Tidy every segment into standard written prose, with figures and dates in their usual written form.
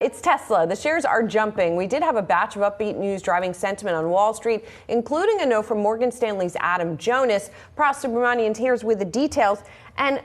It's Tesla. The shares are jumping. We did have a batch of upbeat news driving sentiment on Wall Street, including a note from Morgan Stanley's Adam Jonas. Pras Subramanian's here with the details. And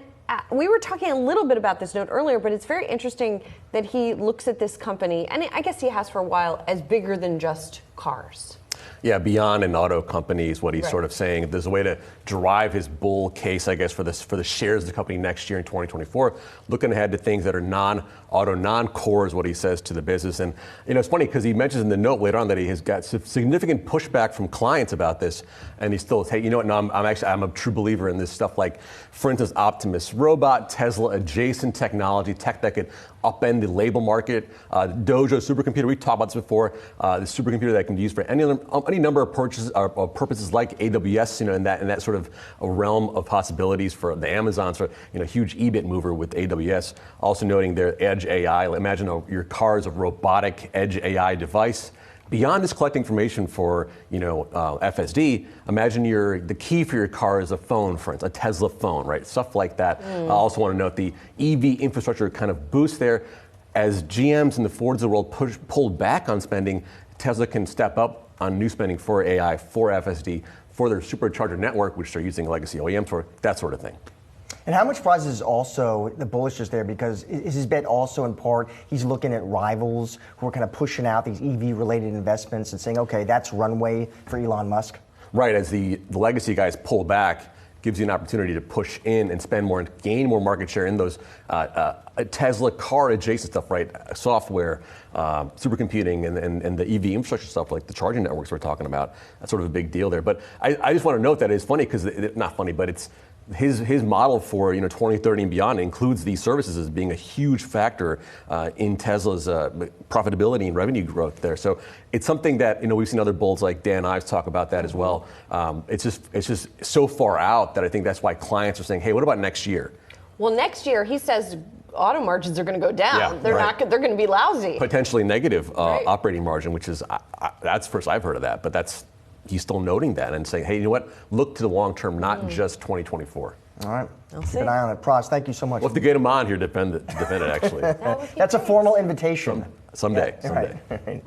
we were talking a little bit about this note earlier, but it's very interesting that he looks at this company, and I guess he has for a while, as bigger than just cars. Yeah, beyond an auto company is what he's sort of saying. There's a way to drive his bull case, I guess, for the shares of the company next year in 2024. Looking ahead to things that are non-auto, non-core is what he says to the business. And it's funny because he mentions in the note later on that he has got significant pushback from clients about this, and he still, hey, you know what? No, I'm a true believer in this stuff. Like, for instance, Optimus robot, Tesla adjacent technology, tech that could upend the label market, Dojo supercomputer. We talked about this before. The supercomputer that can be used for any number of purposes like AWS, in that sort of a realm of possibilities for the Amazon, sort of, huge EBIT mover with AWS. Also noting their edge AI. Imagine your car is a robotic edge AI device. Beyond just collecting information for, FSD, imagine the key for your car is a phone, for instance, a Tesla phone, right? Stuff like that. I also want to note the EV infrastructure kind of boost there. As GMs and the Fords of the world pulled back on spending, Tesla can step up on new spending for AI, for FSD, for their supercharger network, which they're using legacy OEMs for, that sort of thing. And how much Pras is also the bullishness there, because is his bet also in part he's looking at rivals who are kind of pushing out these EV-related investments and saying, okay, that's runway for Elon Musk? Right, as the legacy guys pull back, gives you an opportunity to push in and spend more and gain more market share in those Tesla car adjacent stuff, right? Software, supercomputing, and the EV infrastructure stuff like the charging networks we're talking about. That's sort of a big deal there. But I just want to note that it's funny because not funny, but it's his model for 2030 and beyond includes these services as being a huge factor in Tesla's profitability and revenue growth there. So it's something that we've seen other bulls like Dan Ives talk about that as well. It's just so far out that I think that's why clients are saying, hey, what about next year? Well, next year he says auto margins are going to go down. Yeah, They're going to be lousy. Potentially negative operating margin, which is that's first I've heard of that, but he's still noting that and saying, hey, you know what? Look to the long term, not just 2024. All right. Keep an eye on it. Pras, thank you so much. We'll have to get him on here to defend it, actually. That's a formal invitation. Someday. Yeah, right.